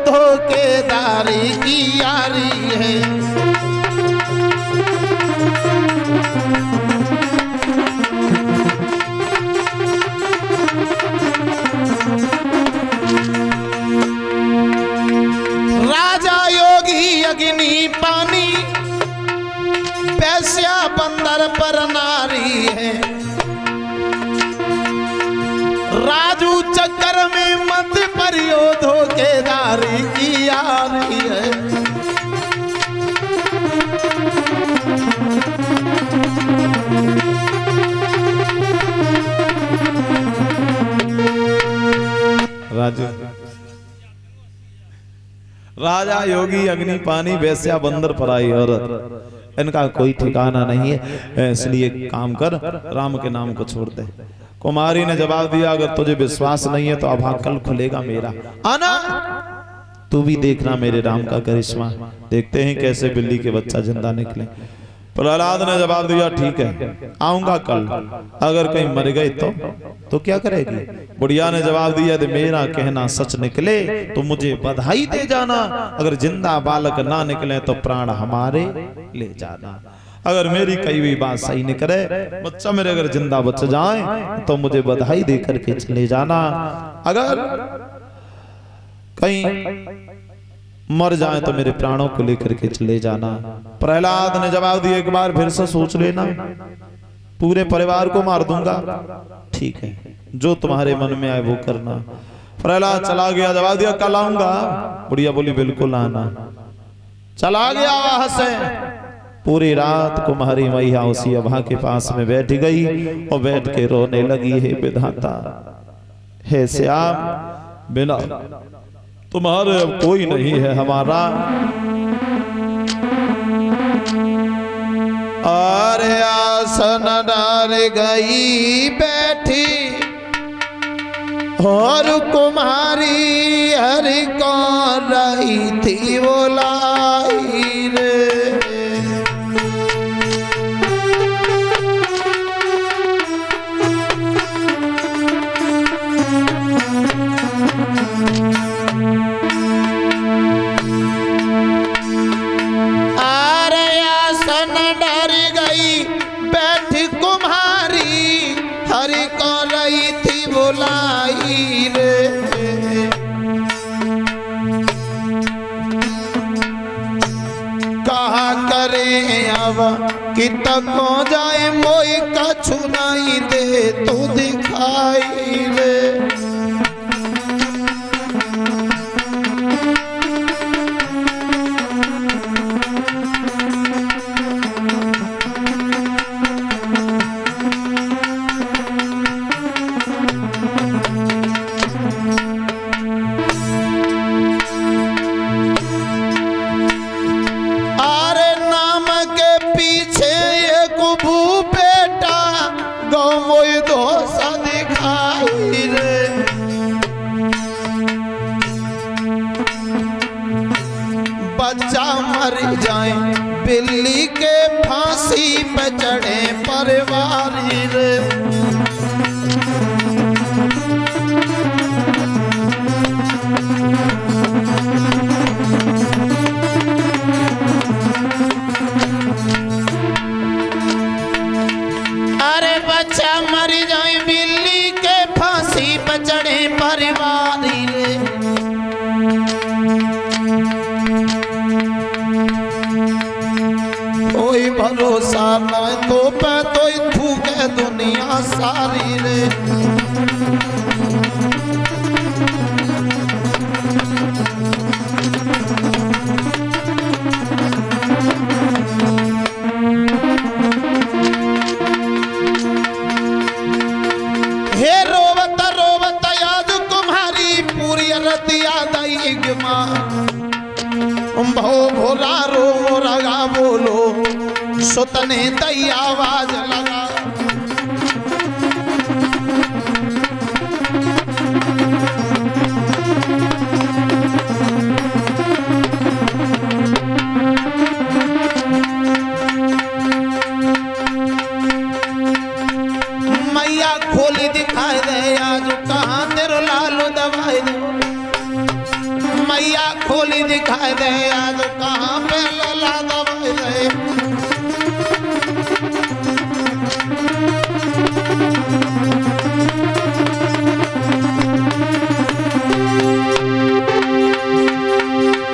धोखेदारी की यारी है। राजा योगी अग्नि पानी वैश्या बंदर पर नारी है। राजू चक्कर में मत परियो धोखेदारी की यारी है। राजू राजा योगी अग्नि पानी वैश्या बंदर पराई औरत, इनका कोई ठिकाना नहीं है, इसलिए काम कर, राम के नाम को छोड़ दे। कुमारी ने जवाब दिया, अगर तुझे विश्वास नहीं है तो अब कल खुलेगा मेरा आना, तू भी देखना मेरे राम का करिश्मा। देखते हैं कैसे बिल्ली के बच्चा जिंदा निकले। प्रहलाद ने जवाब दिया, ठीक है आऊंगा कल, अगर कहीं मर गए तो क्या करेगी? बुढ़िया ने जवाब दिया, यदि मेरा कहना सच निकले तो मुझे बधाई दे जाना, अगर जिंदा बालक ना निकले तो प्राण हमारे ले जाना। अगर मेरी कही हुई बात सही निकले, बच्चा मेरे अगर जिंदा बच जाए तो मुझे बधाई दे करके चले जाना, अगर कहीं मर जाए तो मेरे प्राणों को लेकर के चले जाना। प्रहलाद ने जवाब दिया, एक बार फिर से सोच लेना, पूरे परिवार को मार दूंगा। ठीक है, जो तुम्हारे मन में आए वो करना। प्रहलाद चला गया, जवाब दिया कल आऊंगा। बुढ़िया बोली बिल्कुल आना। चला गया वहां से। पूरी रात कुमारी मैया उसी अभा के पास में बैठ गई और बैठ के रोने लगी, हे विधाता, हे श्याम, बिना तुम्हारे अब कोई नहीं है हमारा। अरे आसन डाल गई बैठी और कुमारी हरि कौन रही थी वो लाई रे। कि तको जाए मोई कछु नहीं दे तू दिखाई रे। बच्चा मर जाए बिल्ली के फांसी पे चढ़े परिवार रे। अरे बच्चा मर जाए बिल्ली के फांसी पे चढ़े परिवार रे। कोई भरोसा न तो पे तो थूके दुनिया सारी रे। हे रोवत रोवत याद तुम्हारी पूरी रतिया दई गिमा। भो भोला रो रगा बोलो सुतने दई आवाज लगा। मैया खोली दिखाई दे आज कहाँ तेरो लालू दवाई दे। मैया खोली दिखाई दे आज कहाँ पे लला दवाई दे।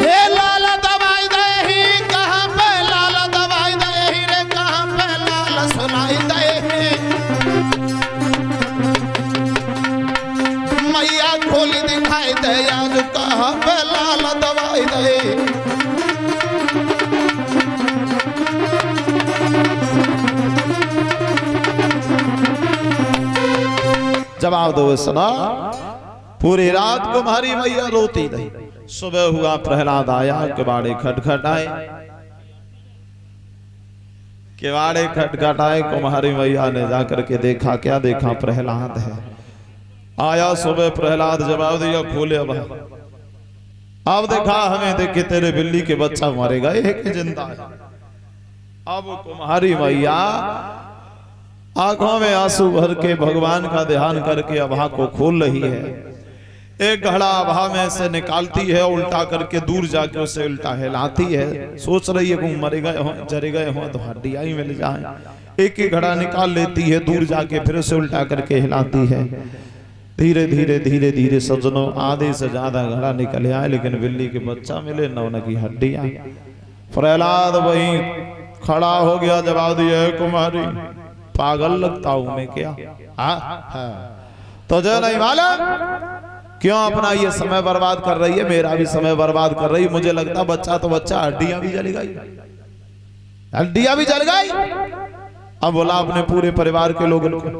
हे लाला दवाई दे ही कहाँ पे लाला दवाई दे ही रे कहाँ पे लाला सुनाई दे ही। मैया खोली दिखाई दे आज कहाँ पे लाला दवाई दे। जवाब दो सुना। पूरी रात कुम्हारी मैया रोती रही। सुबह हुआ प्रहलाद आया, किवाड़े खटखटाए, किवाड़े खटखटाए। कुम्हारी मैया ने जाकर के देखा, क्या देखा? प्रहलाद है। आया सुबह प्रहलाद, जवाब दिया खोले। अब देखा हमें देख के तेरे बिल्ली के बच्चा मारे गए है कि जिंदा है। अब कुम्हारी मैया आंखों में आंसू भर के भगवान का ध्यान करके अभा को खोल रही है। एक घड़ा अभा में से निकालती है, उल्टा करके दूर जाके उसे उल्टा हिलाती है। सोच रही है कि मरे गए हो, जरे गए हो तो हड्डियां ही मिल जाए। एक एक घड़ा निकाल लेती है, दूर जाके फिर उसे उल्टा करके हिलाती है। धीरे धीरे धीरे धीरे सज्जनों आधे से ज्यादा घड़ा निकल आए, लेकिन बिल्ली के बच्चा मिले न उनकी हड्डियां। प्रहलाद वही खड़ा हो गया, जवाब दिया कुमारी पागल लगता हूं मैं क्या? तो जो नहीं मालूम क्यों अपना ये समय बर्बाद कर रही है, मेरा भी समय बर्बाद कर रही है। मुझे लगता बच्चा तो बच्चा, हड्डियां भी जल गई, हड्डियां भी जल गई। अब बोला अपने पूरे परिवार के लोगों को,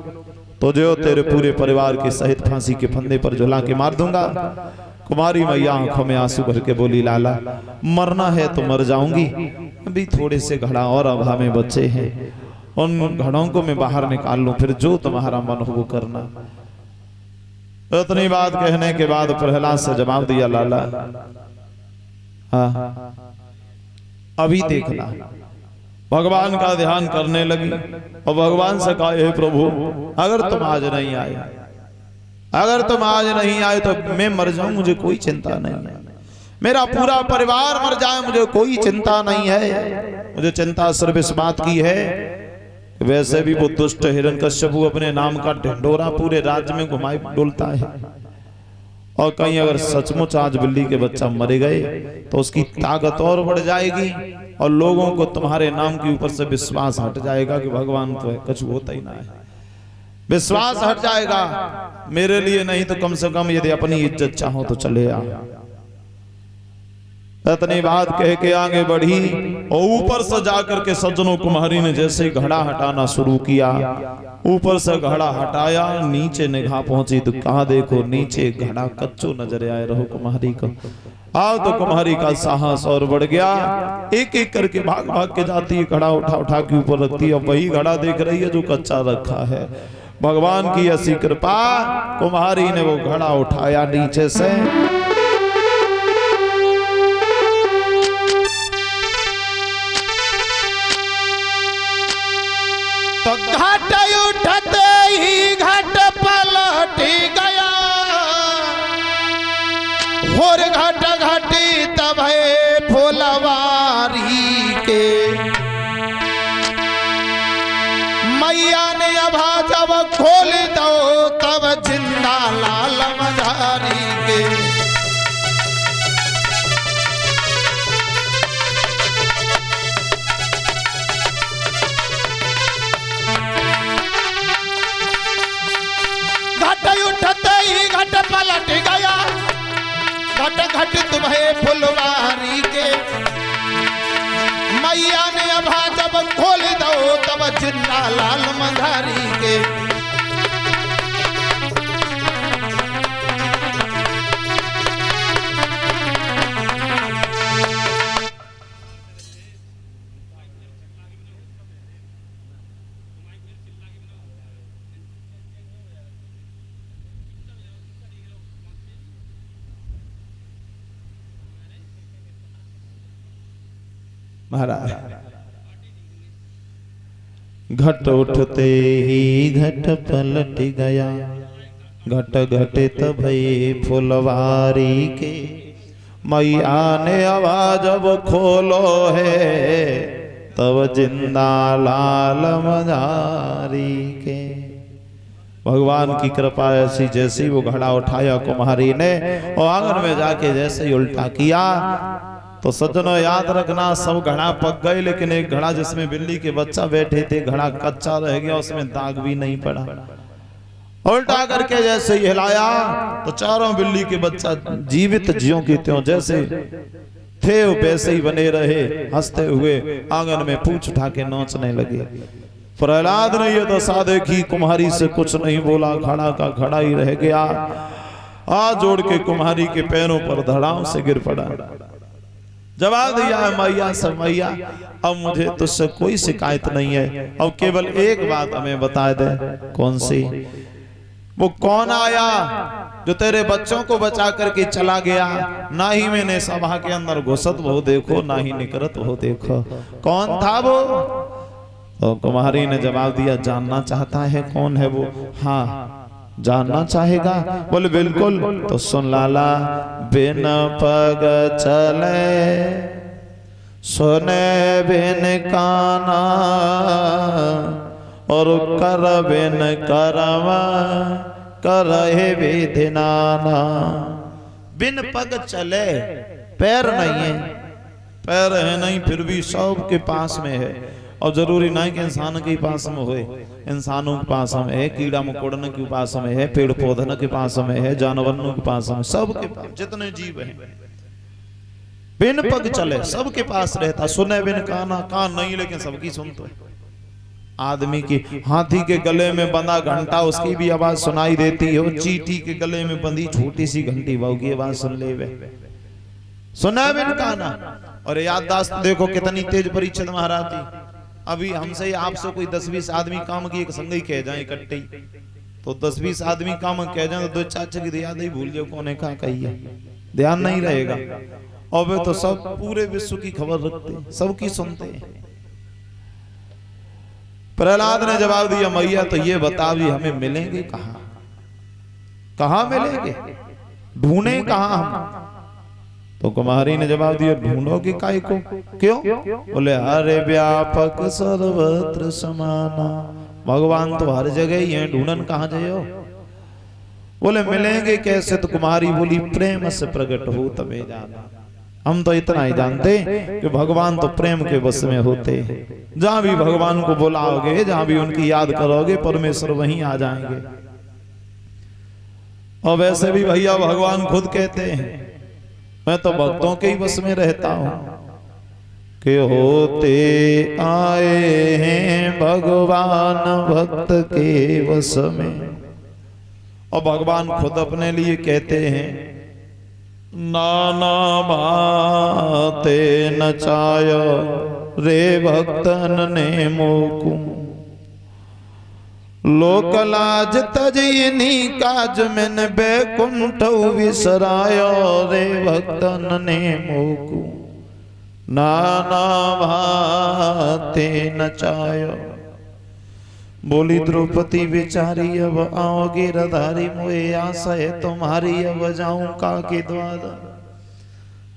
तो जो तेरे पूरे परिवार के सहित फांसी के फंदे पर झुला के मार दूंगा। कुमारी मैया आंखों में आंसू भर के बोली, लाला मरना है तो मर जाऊंगी, अभी थोड़े से घड़ा और अभा में बच्चे हैं, उन घड़ों को मैं बाहर निकाल लूं, फिर जो तुम्हारा मन हो वो करना। इतनी बात कहने के बाद प्रहलाद से जवाब दिया, लाला अभी देखना। भगवान का ध्यान करने लगी और भगवान से कहा, हे प्रभु अगर तुम आज नहीं आए, अगर तुम आज नहीं आए तो मैं मर जाऊं, मुझे कोई चिंता नहीं है। मेरा पूरा परिवार मर जाए, मुझे कोई चिंता नहीं है। मुझे चिंता सिर्फ इस बात की है, वैसे भी वो दुष्ट हिरण्यकश्यप अपने नाम का ढिंढोरा पूरे राज्य में घुमाई डोलता है, और कहीं अगर सचमुच आज बिल्ली के बच्चा मरे गए तो उसकी ताकत और बढ़ जाएगी, और लोगों को तुम्हारे नाम के ऊपर से विश्वास हट जाएगा कि भगवान तो है, कुछ होता ही ना है। विश्वास हट जाएगा। मेरे लिए नहीं तो कम से कम यदि अपनी इज्जत चाहो तो चले आ। इतनी बात कह के आगे बढ़ी और ऊपर से जाकर के सज्जनों कुम्हारी ने जैसे घड़ा हटाना शुरू किया, ऊपर से घड़ा हटाया, नीचे निगाह पहुंची तो कहा देखो नीचे घड़ा कच्चो नजर आए रहो कुम्हारी को। आओ तो कुम्हारी का साहस और बढ़ गया, एक एक करके भाग भाग के जाती है, घड़ा उठा उठा के ऊपर रखती है। वही घड़ा देख रही है जो कच्चा रखा है। भगवान की ऐसी कृपा, कुम्हारी ने वो घड़ा उठाया नीचे से, तो घाट उठते ही घाट पलट गया, और घाट घाटी तब है फुलवारी के। मैया ने अभा जब खोल दो तब जिंदा लाल मझारी के। उठते ही घट पलट गया, घट घट तुम्हें फुलवारी के। मैया ने अभा जब खोल दो तब जिंदा लाल मझारी के। महाराज घट उठते ही घट पलट गया, घट घटे तभई फुलवारी के। मैया ने आवाज अब खोलो है, तब जिंदा लाल मझारी के। भगवान की कृपा ऐसी, जैसी वो घड़ा उठाया कुम्हारी ने और आंगन में जाके जैसे ही उल्टा किया तो सज्जनों याद रखना, सब घड़ा पक गए, लेकिन एक घड़ा जिसमें बिल्ली के बच्चा बैठे थे, घड़ा कच्चा रह गया, उसमें दाग भी नहीं पड़ा। उल्टा करके जैसे ही हिलाया तो चारों बिल्ली के बच्चा जीवित ज्यों की त्यों जैसे थे वैसे ही बने रहे, हंसते हुए आंगन में पूंछ उठा के नाचने लगे। प्रहलाद ने ये दशा देखी, कुम्हारी से कुछ नहीं बोला, खड़ा का खड़ा ही रह गया। हाथ जोड़ के कुम्हारी के पैरों पर धड़ाम से गिर पड़ा। जवाब दिया है मैया से, मैया अब मुझे तुझसे कोई शिकायत नहीं है, अब केवल एक बात हमें बता दे। कौन सी? वो कौन आया जो तेरे बच्चों को बचा करके चला गया? ना ही मैंने सभा के अंदर घुसत वो देखो, ना ही निकरत वो देखो। कौन था वो? तो कुम्हारी ने जवाब दिया, जानना चाहता है कौन है वो? हाँ जानना चाहेगा? बोले बिल्कुल। तो सुन लाला, बिन पग चले सुने बिन काना, और कर बिन करवा करहे विधि नाना। बिन पग चले, पैर नहीं है, पैर है नहीं फिर भी सब के पास में है। और जरूरी नहीं कि इंसान के पास में होए, इंसानों के पास में है, कीड़ा मकोड़न के पास में है, पेड़ पौधन के पास में है, जानवरों के पास में, सबके पास जितने जीव हैं बिन पग चले सबके पास रहता। सुने बिन काना, कान नहीं लेकिन सबकी सुनते है। आदमी की हाथी के गले में बंधा घंटा, उसकी भी आवाज सुनाई देती है। चींटी के गले में बंधी छोटी सी घंटी, वो की आवाज सुन ले वे। सुना बिन काना। और याददाश्त देखो कितनी तेज परीक्षित महाराज जी। अभी हमसे आपसे कोई 10-20 आदमी काम की एक संगी कह जाए इकट्ठे, तो 10-20 आदमी काम कह जाए तो 2 चाचा की याद ही भूल जाओ कौन है कहा कही है, ध्यान नहीं रहेगा। और वे तो सब पूरे विश्व की खबर रखते, सबकी सुनते हैं। प्रहलाद ने जवाब दिया, मैया तो ये बता भी हमें मिलेंगे कहाँ? कहाँ मिलेंगे? ढूंढे कहाँ हम? तो कुम्हारी ने जवाब दिया, ढूंढोगे काहे को? क्यों? बोले हरे व्यापक सर्वत्र समाना, भगवान तो हर जगह ही है, ढूंढन कहाँ जाओ? बोले मिलेंगे कैसे? तो कुम्हारी बोली, प्रेम से प्रकट हो तबे जाना। हम तो इतना ही जानते कि भगवान तो प्रेम के बस में होते हैं। जहां भी भगवान को बुलाओगे, जहां भी उनकी याद करोगे, परमेश्वर वहीं आ जाएंगे। और वैसे भी भैया भगवान खुद कहते हैं, मैं तो भक्तों के ही बस में रहता हूं, कि होते आए हैं भगवान भक्त के बस में। और भगवान खुद अपने लिए कहते हैं, नाना बाते नचायो रे भक्तन ने मोकू, लोक लाज तजनी काज में बैकुंठ विसरायो रे भक्तन ने मोकू, नाना भाते नचायो। बोली द्रौपदी बेचारी, अब आओगे रधारी, मुझे आशा है तुम्हारी, अब जाऊं का के द्वार।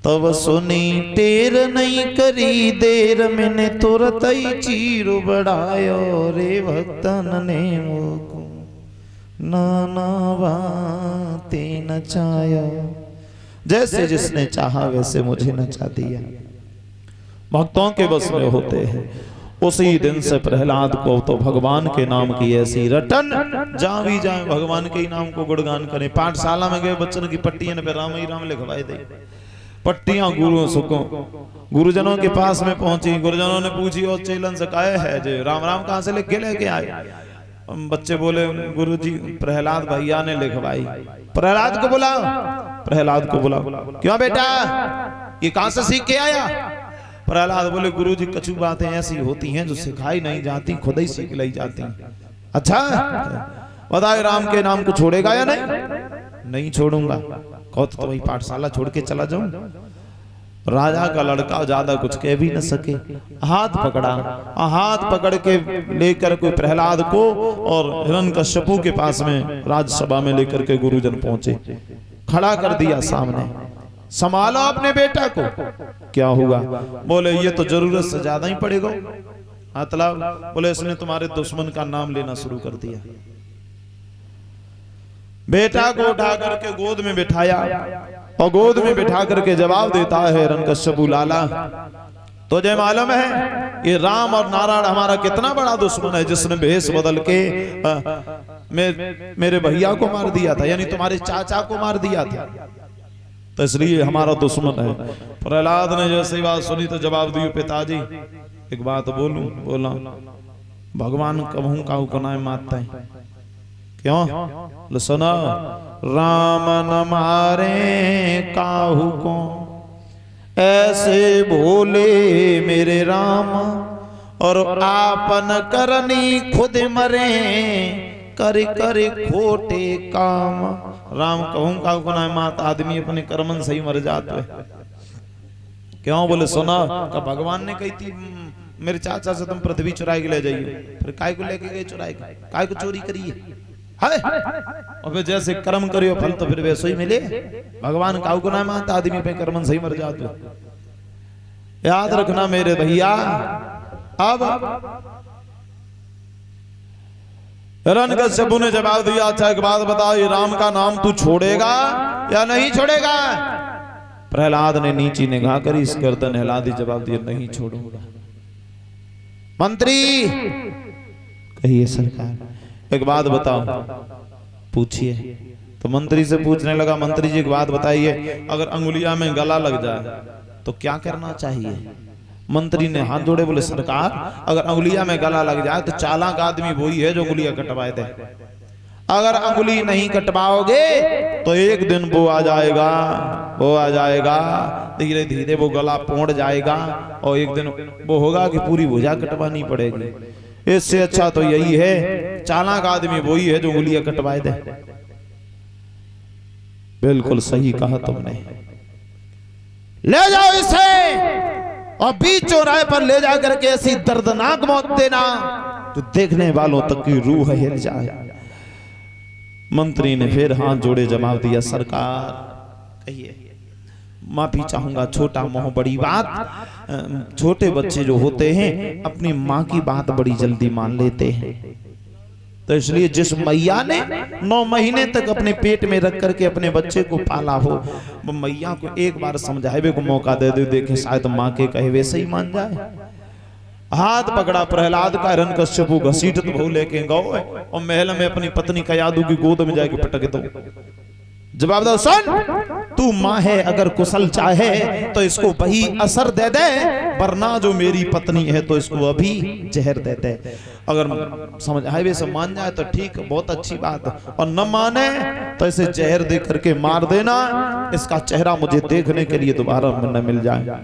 तब सुनी टेर नहीं करी देर, मैंने तुरत ही चीर बढ़ायो रे भक्तन ने मोको, नाना बातें नचायो। जैसे जिसने चाहा वैसे मुझे नचा दिया। भक्तों के बस में होते हैं। उसी दिन से प्रहलाद को तो भगवान के नाम की ऐसी रटन, जहां भी जाए भगवान के ही नाम को गुणगान करें। पाठशाला में गए बच्चों की पट्टियां पे राम ही राम लिखवाए दे, पट्टियां गुरुओं सुखों। गुरुजनों के पास में पहुंची, गुरुजनों ने पूछी और चेलन से कहा है जे राम राम कहां से लिख के लेके आए? बच्चे बोले गुरुजी प्रहलाद भैया ने लिखवाई। प्रहलाद को बुलाओ, प्रहलाद को बुलाओ। क्यों बेटा, ये कहां से सीख के आया? प्रहलाद बोले गुरुजी कछु बातें ऐसी होती हैं जो सिखाई नहीं जाती, खुद ही सीख ली जाती। अच्छा बताए, राम के नाम को छोड़ेगा या नहीं? नहीं छोड़ूंगा। कहो तो वही पाठशाला छोड़ के चला जाऊं। राजा का लड़का ज्यादा कुछ कह भी न सके, हाथ पकड़ा, हाथ पकड़ के लेकर कोई प्रहलाद को और हिरण्यकश्यपु के पास में राजसभा में लेकर के गुरुजन पहुंचे, खड़ा कर दिया सामने। संभालो अपने बेटा को। क्या हुआ? बोले ये तो जरूरत से ज्यादा ही पड़ेगा। मतलब बोले इसने तुम्हारे दुश्मन का नाम लेना शुरू कर दिया। बेटा को उठा करके गोद में बिठाया और गोद में बिठा करके जवाब देता है हिरण्यकश्यप लाला, तुझे मालूम है ये राम और नारायण हमारा कितना बड़ा दुश्मन है, जिसने भेष बदल के मेरे भैया को मार दिया था, यानी तुम्हारे चाचा को मार दिया था, तो इसलिए हमारा दुश्मन है। प्रहलाद ने जैसे बात सुनी तो जवाब दियो, पिताजी एक बात बोलूं? बोला, भगवान कबहू काहू को ना मारता है। क्यों? सुनो, राम न मारे काहू को, ऐसे भोले मेरे राम, और आपन करनी खुद मरे, करे करे खोटे काम। राम कहूं काहू को ना मात, आदमी अपने कर्मन से ही मर जाते। क्यों? बोले सुना का भगवान ने कही थी मेरे चाचा से तुम पृथ्वी चुराए के ले जाइए, फिर काय को लेके गए चुराए, काय को चोरी करिए है? और फिर जैसे कर्म करियो फल तो फिर वैसे ही मिले। भगवान काहू को ना मानता, आदमी अपने कर्मन से ही मर जाते। याद रखना मेरे भैया। अब हिरण्यकश्यप ने जवाब दिया, अच्छा एक बात बता, ये राम का नाम तू छोड़ेगा या नहीं छोड़ेगा? प्रहलाद ने नीची निगाह करी, इस गर्दन हिला दी, जवाब दिया नहीं छोड़ूंगा। मंत्री कहिए सरकार एक बात बताओ। पूछिए। तो मंत्री से पूछने लगा, मंत्री जी एक बात बताइए, अगर अंगुलिया में गला लग जाए तो क्या करना चाहिए? मंत्री ने हाथ जोड़े, बोले सरकार अगर अंगुलिया में गला लग जाए तो चालाक आदमी वही है जो अंगुलियां कटवाए दे। अगर अंगुली नहीं कटवाओगे तो एक दिन वो आ जाएगा, धीरे धीरे वो गला पोंड़ जाएगा और एक दिन वो होगा कि पूरी भुजा कटवानी पड़ेगी। इससे अच्छा तो यही है, चालाक आदमी वही है जो अंगुलियां कटवाए दे। बिल्कुल सही कहा तुमने। ले जाओ इसे और बीच चौराहे पर ले जा करके ऐसी दर्दनाक मौत देना तो देखने वालों तक की रूह हिल जाए। मंत्री ने फिर हाथ जोड़े जवाब दिया, सरकार कहिए। माफी चाहूंगा, छोटा मोह बड़ी बात। छोटे बच्चे जो होते हैं अपनी माँ की बात बड़ी जल्दी मान लेते हैं, तो इसलिए जिस मैया ने 9 महीने तक अपने पेट में रख करके अपने बच्चे को पाला हो, वो मैया को एक बार समझावे को मौका दे दे, देखे शायद माँ के कहे वैसे ही मान जाए। हाथ पकड़ा प्रहलाद का, हिरण्यकश्यप घसीटत बहु लेके गए और महल में अपनी पत्नी कयादू की गोद में जाके पटक दो। जवाब दो, सुन तू माँ है, अगर कुशल चाहे तो इसको वही असर दे दे, वरना जो मेरी पत्नी है तो इसको अभी जहर दे दे। अगर समझ हाईवे से मान जाए तो ठीक, बहुत अच्छी बात, और न माने तो इसे जहर दे करके मार देना, इसका चेहरा मुझे देखने के लिए दोबारा न मिल जाए।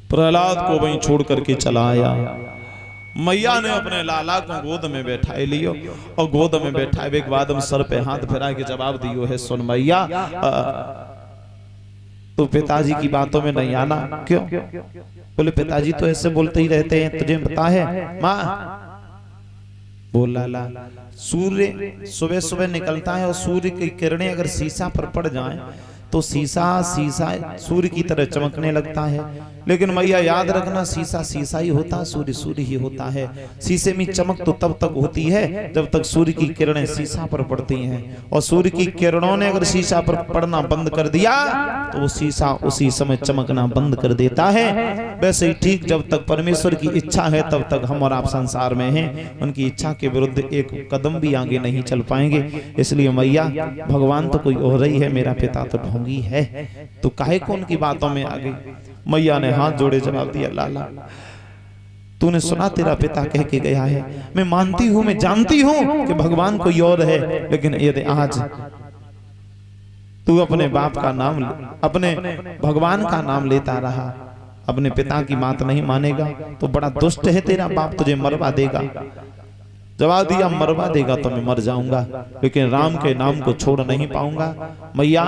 प्रहलाद को वहीं छोड़ करके चला आया। मैया ने अपने लाला को गोद में बैठाए लियो और गोद में बैठाए के बाद हम सर पे हाथ फिरा के जवाब दियो है, सुन मैया तो पिताजी की बातों में नहीं आना। क्यों? बोले पिताजी तो ऐसे बोलते ही रहते हैं, तुझे पता है? माँ बोल लाला, सूर्य सुबह सुबह निकलता है और सूर्य की किरणें अगर शीशा पर पड़ जाएं तो शीशा सूर्य की तरह चमकने लगता है। लेकिन मैया याद रखना, शीशा शीशा ही होता है, सूर्य सूर्य ही होता है। शीशे में चमक तो तब तक होती है जब तक सूर्य की किरणें शीशा पर पड़ती हैं, और सूर्य की किरणों ने अगर शीशा पर पड़ना बंद कर दिया तो वो शीशा उसी समय चमकना बंद कर देता है। वैसे ही ठीक जब तक परमेश्वर की इच्छा है तब तक हम और आप संसार में हैं, उनकी इच्छा के विरुद्ध एक कदम भी आगे नहीं चल पाएंगे। इसलिए मैया भगवान तो कोई और ही है, मेरा पिता तो ढोंगी है, तो काहे को उनकी बातों में आ गई। मैया ने हाथ जोड़े जवाब दिया, लाला तूने सुना तेरा पिता कह के गया है, मैं मानती हूं, मैं जानती हूं कि भगवान कोई और है, लेकिन यदि आज तू अपने बाप का नाम, अपने भगवान का नाम लेता रहा, अपने पिता की बात नहीं मानेगा तो बड़ा दुष्ट है तेरा बाप, तुझे मरवा देगा। जवाब दिया, मरवा देगा तो मैं मर जाऊंगा, लेकिन राम के नाम को छोड़ नहीं पाऊंगा। मैया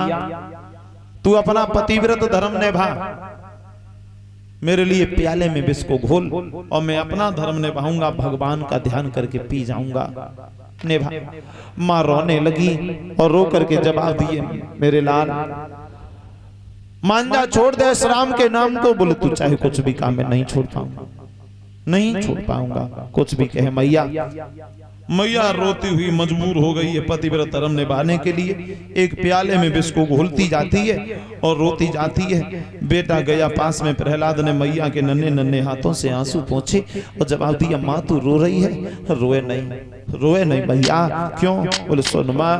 तू अपना पतिव्रत धर्म निभा, मेरे लिए प्याले में विष को घोल और मैं अपना धर्म निभाऊंगा, भगवान का ध्यान करके पी जाऊंगा। निभा। माँ रोने लगी और रो करके जवाब दिए, मेरे लाल मांझा छोड़ दे इस राम के नाम को। बोले तू चाहे कुछ भी काम मैं नहीं छोड़ पाऊंगा, नहीं छोड़ पाऊंगा, कुछ भी कहे मैया। मैया रोती हुई मजबूर हो गई है पतिव्रत धर्म निभाने के लिए। एक प्याले में विष को घोलती जाती है और रोती जाती है। बेटा गया पास में, प्रहलाद ने मैया के नन्हे नन्हे हाथों से आंसू पोंछे और जवाब दिया, माँ तू रो रही है? रोए नहीं, रोए नहीं भैया। क्यों? बोले सुन माँ,